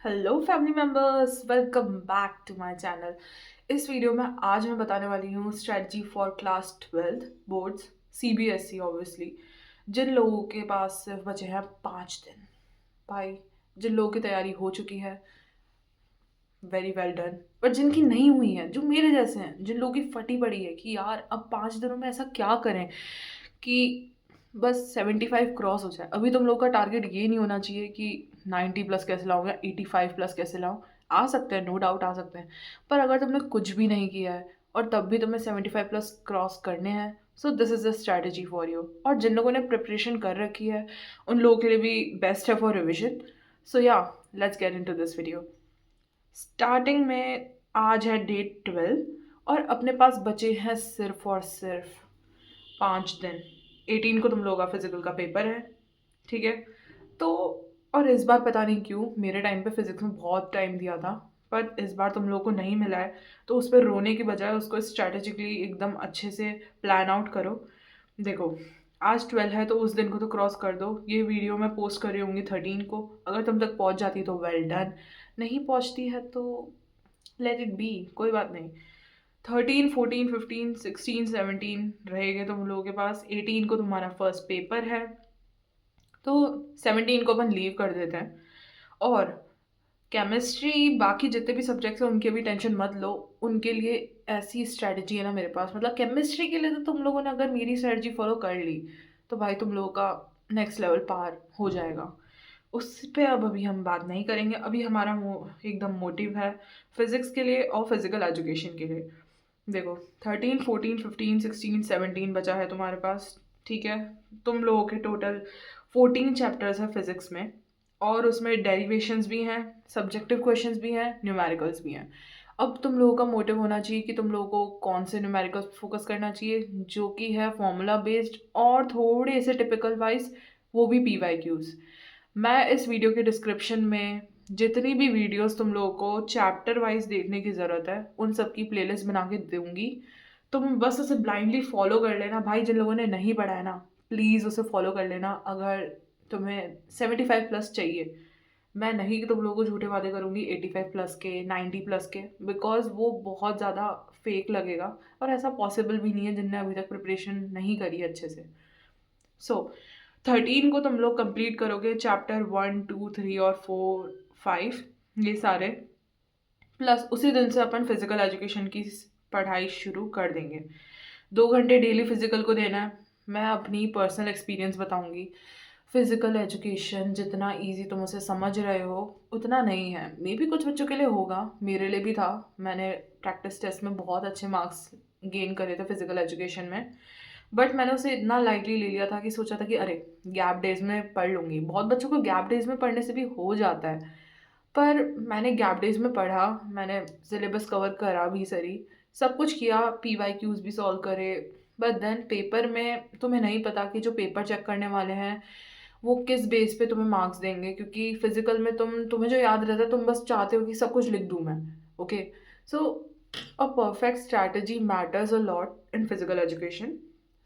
Hello family members, welcome back to my channel. इस video में आज मैं बताने वाली हूँ strategy for class 12 boards CBSE obviously. जिन लोगों के पास सिर्फ बचे हैं 5 दिन, भाई जिन लोगों की तैयारी हो चुकी है, वेरी वेल डन। पर जिनकी नहीं हुई है, जो मेरे जैसे हैं, जिन लोगों की फटी पड़ी है कि यार अब 5 दिनों में ऐसा क्या करें कि बस 75 क्रॉस हो जाए। अभी तुम लोग का टारगेट ये नहीं होना चाहिए कि 90 प्लस कैसे लाऊं या 85 प्लस कैसे लाऊं। आ सकते हैं, नो डाउट आ सकते हैं। पर अगर तुमने कुछ भी नहीं किया है और तब भी तुम्हें 75 प्लस क्रॉस करने हैं, so this is the strategy for you. और जिन लोगों ने प्रिपरेशन कर रखी है उन लोगों के लिए भी बेस्ट है for revision. So yeah, let's get into this video. Starting में आज है डेट 12 और अपने पास बचे हैं सिर्फ और सिर्फ 5 दिन। 18 को तुम लोगों का फिजिकल का पेपर है, ठीक है। तो और इस बार पता नहीं क्यों मेरे टाइम पे फिजिक्स में बहुत टाइम दिया था, पर इस बार तुम लोगों को नहीं मिला है। तो उस पर रोने की बजाय उसको स्ट्रैटेजिकली एकदम अच्छे से प्लान आउट करो। देखो, आज 12 है तो उस दिन को तो क्रॉस कर दो। ये वीडियो मैं पोस्ट कर रही होंगी 13 को। अगर तुम तक पहुंच जाती तो वेल डन, नहीं पहुंचती है तो लेट इट बी, कोई बात नहीं। 13, 14, 15, 16, 17 रहेंगे तुम लोगों के पास। 18 को तुम्हारा फर्स्ट पेपर है, तो 17 को अपन लीव कर देते हैं। और केमिस्ट्री, बाकी जितने भी सब्जेक्ट्स हैं उनके भी टेंशन मत लो। उनके लिए ऐसी स्ट्रैटेजी है ना मेरे पास, मतलब केमिस्ट्री के लिए तो तुम लोगों ने अगर मेरी स्ट्रैटेजी फॉलो कर ली तो भाई तुम लोगों का नेक्स्ट लेवल पार हो जाएगा। उस पे अब अभी हम बात नहीं करेंगे। अभी हमारा एकदम मोटिव है फिजिक्स के लिए और फिजिकल एजुकेशन के लिए। देखो, 13, 14, 15, 16, 17 बचा है तुम्हारे पास, ठीक है। तुम लोगों के टोटल 14 चैप्टर्स हैं फिजिक्स में, और उसमें डेरिवेशंस भी हैं, सब्जेक्टिव क्वेश्चंस भी हैं, न्यूमेरिकल्स भी हैं। अब तुम लोगों का मोटिव होना चाहिए कि तुम लोगों को कौन से न्यूमेरिकल्स फोकस करना चाहिए, जो कि है फॉर्मूला बेस्ड और थोड़े से टिपिकल वाइज, वो भी पीवाईक्यूज। मैं इस वीडियो के डिस्क्रिप्शन में जितनी भी वीडियोस तुम लोगों को चैप्टर वाइज देखने की ज़रूरत है उन सब की प्लेलिस्ट बना के दूंगी। तुम बस उसे ब्लाइंडली फॉलो कर लेना। भाई जिन लोगों ने नहीं पढ़ा है ना, प्लीज़ उसे फॉलो कर लेना। अगर तुम्हें 75 प्लस चाहिए, मैं नहीं कि तुम लोगों को झूठे वादे करूंगी 85 प्लस के, 90 प्लस के, बिकॉज वो बहुत ज़्यादा फेक लगेगा और ऐसा पॉसिबल भी नहीं है जिनने अभी तक प्रिपरेशन नहीं करी है अच्छे से। सो 13 को तुम लोग कंप्लीट करोगे चैप्टर 1, 2, 3 और 4, 5, ये सारे। प्लस उसी दिन से अपन फिजिकल एजुकेशन की पढ़ाई शुरू कर देंगे। 2 घंटे डेली फिजिकल को देना है। मैं अपनी पर्सनल एक्सपीरियंस बताऊंगी। फिजिकल एजुकेशन जितना इजी तुम उसे समझ रहे हो उतना नहीं है। मे बी कुछ बच्चों के लिए होगा, मेरे लिए भी था। मैंने प्रैक्टिस टेस्ट में बहुत अच्छे मार्क्स गेन करे थे फिजिकल एजुकेशन में, बट मैंने उसे इतना लाइटली ले लिया था कि सोचा था कि अरे गैप डेज में पढ़ लूँगी। बहुत बच्चों को गैप डेज में पढ़ने से भी हो जाता है, पर मैंने गैप डेज में पढ़ा, मैंने सिलेबस कवर करा भी सही, सब कुछ किया, पी वाई क्यूज भी सॉल्व करे। बट देन पेपर में तुम्हें नहीं पता कि जो पेपर चेक करने वाले हैं वो किस बेस पे तुम्हें मार्क्स देंगे, क्योंकि फिजिकल में तुम्हें जो याद रहता है तुम बस चाहते हो कि सब कुछ लिख दूँ मैं। Okay, so uh perfect strategy matters a lot in physical education.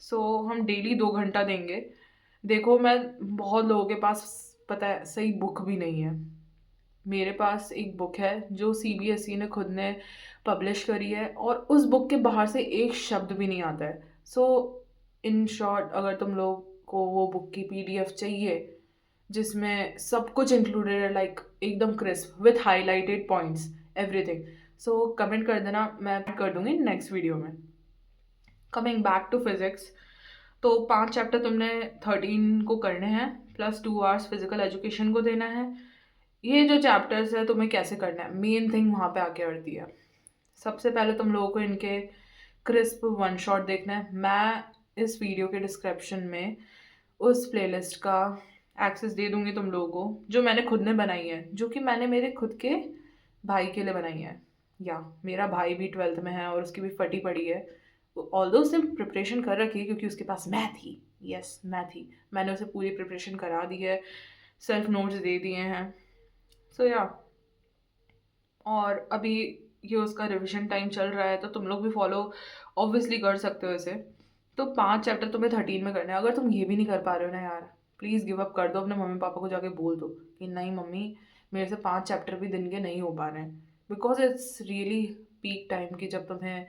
So हम डेली 2 घंटा देंगे। देखो, मैं बहुत लोगों के पास, पता है, सही बुक भी नहीं है। मेरे पास एक बुक है जो सीबीएसई ने खुद ने पब्लिश करी है और उस बुक के बाहर से एक शब्द भी नहीं आता है। सो इन शॉर्ट, अगर तुम लोग को वो बुक की पीडीएफ चाहिए जिसमें सब कुछ इंक्लूडेड है, लाइक एकदम crisp with highlighted points, everything, so comment कर देना, मैं कर दूंगी नेक्स्ट वीडियो में। कमिंग बैक टू फिजिक्स, तो 5 चैप्टर तुमने 13 को करने हैं, प्लस 2 आवर्स फिजिकल एजुकेशन को देना है। ये जो चैप्टर्स है तुम्हें कैसे करना है, मेन थिंग वहाँ पे आके अड़ती है। सबसे पहले तुम लोगों को इनके क्रिस्प वन शॉट देखना है। मैं इस वीडियो के डिस्क्रिप्शन में उस प्लेलिस्ट का एक्सेस दे दूंगी तुम लोगों को, जो मैंने खुद ने बनाई है, जो कि मैंने मेरे खुद के भाई के लिए बनाई है। या मेरा भाई भी 12th में है और उसकी भी फटी पड़ी है। ऑल्दो उसने प्रिपरेशन कर रखी है क्योंकि उसके पास मैथ थी। यस, मैथ थी। मैंने उसे पूरी प्रिपरेशन करा दी है, सेल्फ नोट्स दे दिए हैं। सो या, और अभी ये उसका रिवीजन टाइम चल रहा है तो तुम लोग भी फॉलो ऑब्वियसली कर सकते हो इसे। तो 5 चैप्टर तुम्हें 13 में करना है। अगर तुम ये भी नहीं कर पा रहे हो ना यार, प्लीज़ गिव अप कर दो, अपने मम्मी पापा को जाके बोल दो कि नहीं मम्मी, मेरे से 5 चैप्टर भी दिन के नहीं हो पा रहे हैं, because it's really peak time कि जब तुम्हें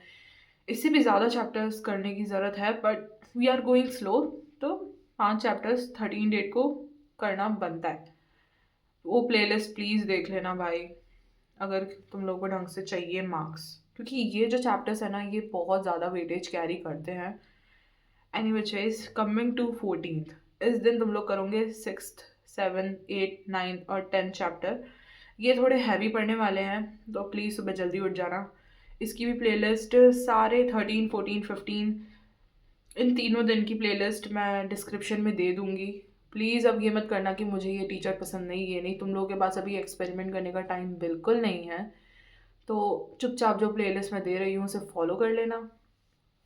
इससे भी ज़्यादा चैप्टर्स करने की ज़रूरत है, but we are going slow. तो 5 चैप्टर्स 13 डेट को करना बनता है। वो प्लेलिस्ट प्लीज़ देख लेना भाई, अगर तुम लोगों को ढंग से चाहिए मार्क्स, क्योंकि ये जो चैप्टर्स है ना, ये बहुत ज़्यादा वेटेज कैरी करते हैं। Any which is coming to 14th, इस दिन तुम लोग करोगे 6th 7th 8th 9th और 10th चैप्टर। ये थोड़े हैवी पढ़ने वाले हैं, तो प्लीज़ सुबह जल्दी उठ जाना। इसकी भी प्लेलिस्ट सारे 13 14 15 इन तीनों दिन की प्लेलिस्ट मैं डिस्क्रिप्शन में दे दूँगी। प्लीज़ अब ये मत करना कि मुझे ये टीचर पसंद नहीं, ये नहीं, तुम लोगों के पास अभी एक्सपेरिमेंट करने का टाइम बिल्कुल नहीं है। तो चुपचाप जो प्लेलिस्ट मैं दे रही हूँ उसे फॉलो कर लेना।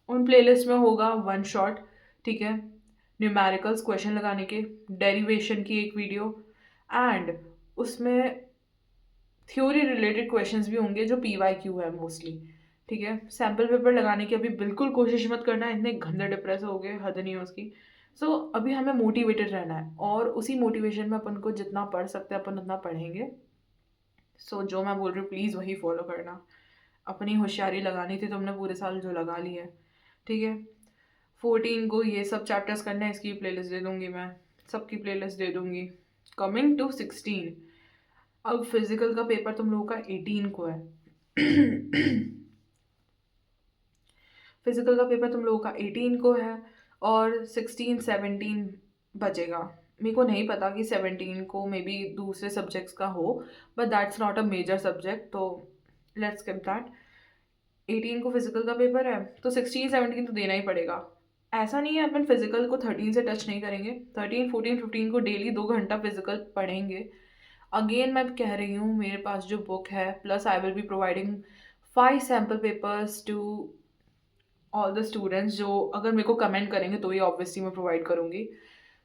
उन प्लेलिस्ट में होगा वन शॉट, ठीक है, न्यूमेरिकल्स क्वेश्चन लगाने के, डेरिवेशन की एक वीडियो, एंड उसमें थ्योरी रिलेटेड क्वेश्चंस भी होंगे जो PYQ है मोस्टली। ठीक है, सैम्पल पेपर लगाने की अभी बिल्कुल कोशिश मत करना, इतने गंदे डिप्रेस हो गए, हद नहीं है उसकी। सो अभी हमें मोटिवेटेड रहना है, और उसी मोटिवेशन में अपन को जितना पढ़ सकते हैं अपन उतना पढ़ेंगे। सो जो मैं बोल रही हूँ प्लीज़ वही फॉलो करना। अपनी होशियारी लगानी थी तुमने पूरे साल, जो लगा ली है। ठीक है, 14 को ये सब चैप्टर्स करने हैं, इसकी प्लेलिस्ट दे दूंगी मैं, सबकी प्लेलिस्ट दे दूंगी। कमिंग टू 16, अब फिजिकल का पेपर तुम लोगों का 18 को है। फिजिकल का पेपर तुम लोगों का 18 को है, और 16 17 बचेगा। मेरे को नहीं पता कि 17 को मे बी दूसरे सब्जेक्ट्स का हो, but that's not a major subject, तो लेट्स स्किप दैट। 18 को फिजिकल का पेपर है, तो 16 17 तो देना ही पड़ेगा। ऐसा नहीं है अपन फिजिकल को 13 से टच नहीं करेंगे, 13 14 15 को डेली 2 घंटा फिजिकल पढ़ेंगे। अगेन मैं कह रही हूँ, मेरे पास जो बुक है, plus I will be providing 5 sample papers to all the students, जो अगर मेरे को कमेंट करेंगे तो ये ऑब्वियसली मैं प्रोवाइड करूँगी।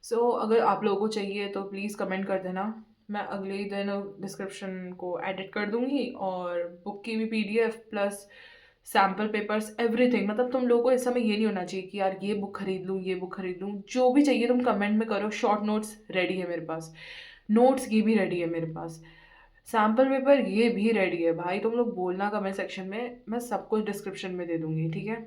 सो अगर आप लोगों को चाहिए तो प्लीज़ कमेंट कर देना, मैं अगले ही दिन डिस्क्रिप्शन को एडिट कर दूँगी, और बुक की भी PDF plus sample papers everything. मतलब तुम लोगों को इस समय ये नहीं होना चाहिए कि यार ये बुक खरीद लूँ, ये बुक खरीद लूँ, जो भी चाहिए तुम कमेंट में करो। शॉर्ट नोट्स रेडी है मेरे पास, नोट्स ये भी रेडी है मेरे पास, सैम्पल पेपर ये भी रेडी है भाई। तुम लोग बोलना कमेंट सेक्शन में, मैं सब कुछ डिस्क्रिप्शन में दे दूँगी, ठीक है।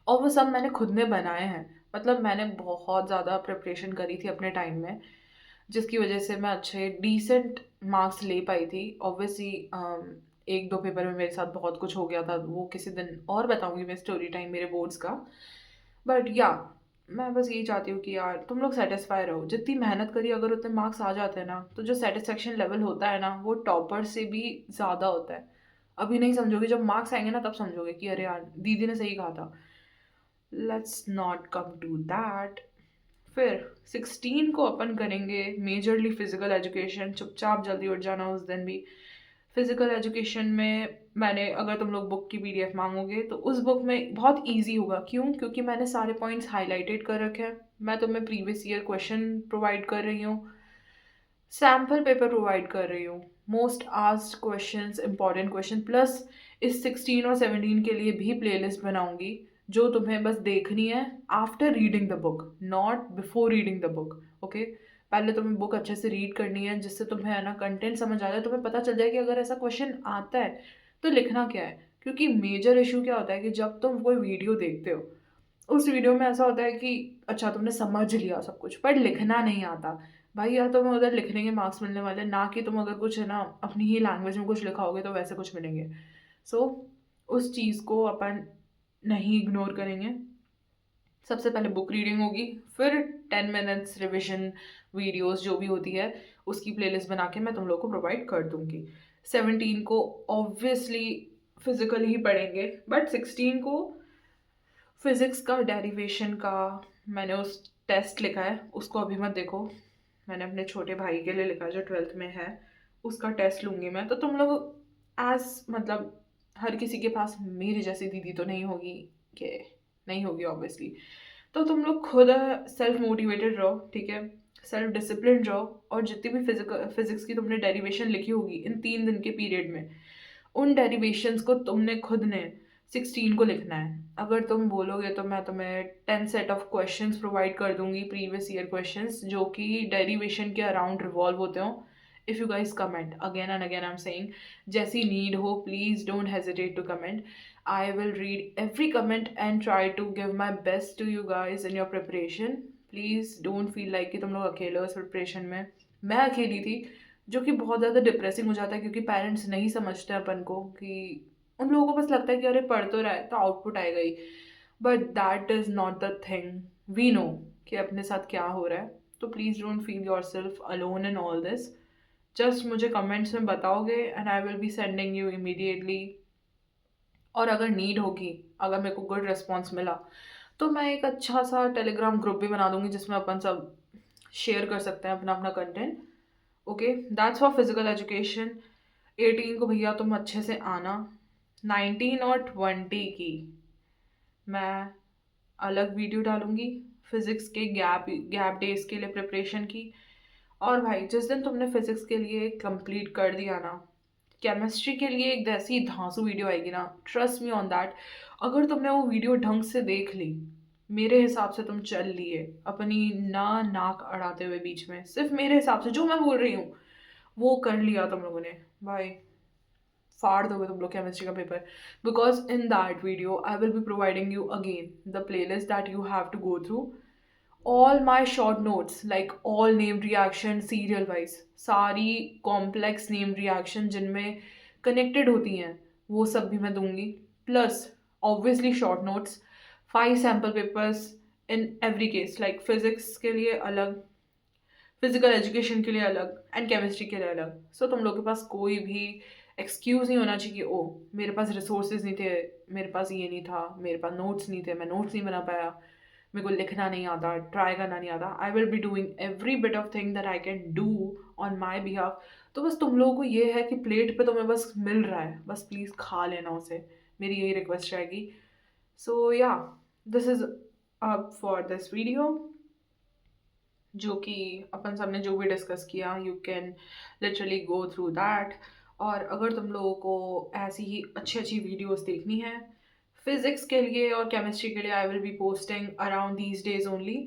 और वो सब मैंने खुद में बनाए हैं, मतलब मैंने बहुत ज़्यादा प्रिपरेशन करी थी अपने टाइम में, जिसकी वजह से मैं अच्छे डिसेंट मार्क्स ले पाई थी। ऑब्वियसली एक दो पेपर में मेरे साथ बहुत कुछ हो गया था, वो किसी दिन और बताऊंगी मैं स्टोरी टाइम मेरे बोर्ड्स का। बट या मैं बस यही चाहती हूँ कि यार तुम लोग सेटिस्फाई रहो, जितनी मेहनत करी अगर उतने मार्क्स आ जाते हैं ना, तो जो सेटिस्फेक्शन लेवल होता है ना, वो टॉपर से भी ज़्यादा होता है। अभी नहीं समझोगे, जब मार्क्स आएंगे ना तब समझोगे कि अरे यार दीदी ने सही कहा था। Let's not come to that. फिर 16 को अपन करेंगे मेजरली फिजिकल एजुकेशन। चुपचाप जल्दी उठ जाना उस दिन भी। फिजिकल एजुकेशन में मैंने, अगर तुम लोग बुक की PDF मांगोगे तो उस बुक में बहुत इजी होगा। क्यों? क्योंकि मैंने सारे पॉइंट्स हाईलाइटेड कर रखे हैं। मैं तुम्हें प्रीवियस ईयर क्वेश्चन प्रोवाइड कर रही हूँ, सैम्पल पेपर प्रोवाइड कर रही हूँ, most asked questions, important question, plus इस 16 और 17 के लिए भी प्लेलिस्ट बनाऊंगी, जो तुम्हें बस देखनी है after reading the book, not before reading the book. Okay, पहले तुम्हें बुक अच्छे से रीड करनी है, जिससे तुम्हें है ना कंटेंट समझ आ जाए, तुम्हें पता चल जाए कि अगर ऐसा क्वेश्चन आता है तो लिखना क्या है। क्योंकि मेजर इशू क्या होता है कि जब तुम कोई वीडियो देखते हो, उस वीडियो में ऐसा होता है कि अच्छा तुमने समझ लिया सब कुछ, पर लिखना नहीं आता। भाई यार तुम्हें उधर लिखने के मार्क्स मिलने वाले, ना कि तुम अगर कुछ है ना अपनी ही लैंग्वेज में कुछ लिखा होगे तो वैसे कुछ मिलेंगे। सो उस चीज़ को अपन नहीं इग्नोर करेंगे। सबसे पहले बुक रीडिंग होगी, फिर 10 मिनट्स रिविजन वीडियोस जो भी होती है उसकी प्लेलिस्ट बना के मैं तुम लोग को प्रोवाइड कर दूंगी। 17 को ऑब्वियसली फिजिकल ही पढ़ेंगे, बट 16 को फिजिक्स का डेरिवेशन का मैंने उस टेस्ट लिखा है, उसको अभी मत देखो। मैंने अपने छोटे भाई के लिए लिखा है जो 12th में है, उसका टेस्ट लूँगी मैं। तो तुम लोग एज मतलब हर किसी के पास मेरी जैसी दीदी तो नहीं होगी, कि नहीं होगी ऑब्वियसली। तो तुम लोग खुद सेल्फ मोटिवेटेड रहो, ठीक है, सेल्फ डिसिप्लिन रहो, और जितनी भी फिजिक्स की तुमने डेरिवेशन लिखी होगी इन 3 दिन के पीरियड में, उन डेरिवेशंस को तुमने खुद ने 16 को लिखना है। अगर तुम बोलोगे तो मैं तुम्हें 10 सेट ऑफ क्वेश्चंस प्रोवाइड कर दूंगी, प्रीवियस ईयर क्वेश्चंस, जो कि डेरिवेशन के अराउंड रिवॉल्व होते हो। if you guys comment again and again. I'm saying, जैसी need हो, please don't hesitate to comment. I will read every comment and try to give my best to you guys in your preparation. Please don't feel like कि तुम लोग अकेले हो इस preparation में. मैं अकेली थी, जो कि बहुत ज़्यादा डिप्रेसिंग हो जाता है क्योंकि पेरेंट्स नहीं समझते अपन को कि उन लोगों को बस लगता है कि अरे पढ़ तो रहा है तो आउटपुट आएगा ही. But that is not the thing. We know कि अपने साथ क्या हो रहा है. तो please don't feel yourself alone in all this. Just मुझे कमेंट्स में बताओगे and I will be sending you immediately. और अगर नीड होगी, अगर मेरे को गुड रिस्पॉन्स मिला, तो मैं एक अच्छा सा टेलीग्राम ग्रुप भी बना दूंगी जिसमें अपन सब शेयर कर सकते हैं अपना अपना content. Okay, that's for physical education. 18 को भैया तुम अच्छे से आना. 19 और 20 की मैं अलग वीडियो डालूंगी फिजिक्स के गैप गैप डेज के लिए प्रिपरेशन की. और भाई जिस दिन तुमने फिजिक्स के लिए कंप्लीट कर दिया ना, केमिस्ट्री के लिए एक ऐसी धांसू वीडियो आएगी ना, ट्रस्ट मी ऑन दैट. अगर तुमने वो वीडियो ढंग से देख ली, मेरे हिसाब से तुम चल लिए अपनी ना नाक अड़ाते हुए बीच में, सिर्फ मेरे हिसाब से जो मैं बोल रही हूँ वो कर लिया तुम लोगों ने, भाई फाड़ दोगे तुम लोग केमिस्ट्री का paper. Because in that video I will be providing you again the play list that you have to go through. all my short notes, like all named reaction serial wise, सारी complex named reaction जिनमें connected होती हैं, वो सब भी मैं दूंगी. plus obviously short notes, 5 sample papers in every case, like physics के लिए अलग, फिजिकल एजुकेशन के लिए अलग एंड केमिस्ट्री के लिए अलग. सो तुम लोग के पास कोई भी एक्सक्यूज़ नहीं होना चाहिए कि ओ मेरे पास रिसोर्सेज नहीं थे, मेरे पास ये नहीं था, मेरे पास नोट्स नहीं थे, मैं नोट्स नहीं बना पाया, मेरे को लिखना नहीं आता, ट्राई करना नहीं आता. आई will be doing every bit of thing that I can do on my behalf. तो बस तुम लोगों को ये है कि प्लेट पे तुम्हें बस मिल रहा है, बस प्लीज़ खा लेना उसे. मेरी यही रिक्वेस्ट रहेगी. सो या, this is up for this video, जो कि अपन सब ने जो भी डिस्कस किया. You can literally go through that. और अगर तुम लोगों को ऐसी ही अच्छी अच्छी वीडियोस देखनी है फिजिक्स के लिए और केमिस्ट्री के लिए, I will be posting around these days only.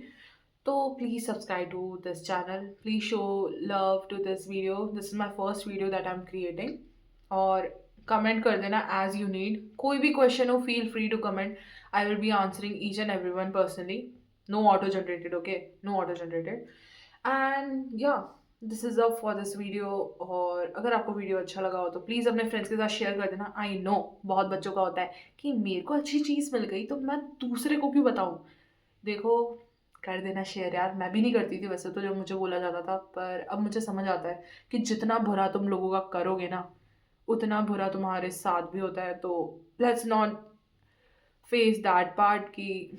तो please subscribe to this channel, please show love to this video. This is my first video that I am creating. और comment कर देना as you need. कोई भी question हो, feel free to comment. I will be answering each and every one personally. No auto generated, okay? No auto generated. And yeah, this is up for this video. और अगर आपको video अच्छा लगा हो तो प्लीज़ अपने friends के साथ शेयर कर देना. आई नो बहुत बच्चों का होता है कि मेरे को अच्छी चीज़ मिल गई तो मैं दूसरे को क्यों बताऊँ. देखो, कर देना शेयर यार. मैं भी नहीं करती थी वैसे तो जब मुझे बोला जाता था, पर अब मुझे समझ आता है कि जितना बुरा तुम लोगों का करोगे ना, उतना बुरा तुम्हारे साथ भी होता है. तो let's not face that part कि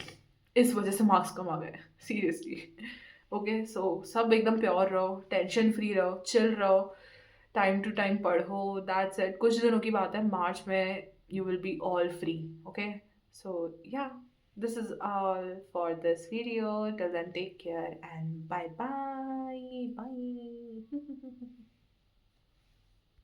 इस वजह से मार्क्स कम आ गए, सीरियसली. ओके, सो सब एकदम प्योर रहो, टेंशन फ्री रहो, चिल रहो, टाइम टू टाइम पढ़ो. That's it. कुछ दिनों की बात है, मार्च में you will be all free. Okay, so yeah, this is all for this video. Till then, take care and bye bye. Bye.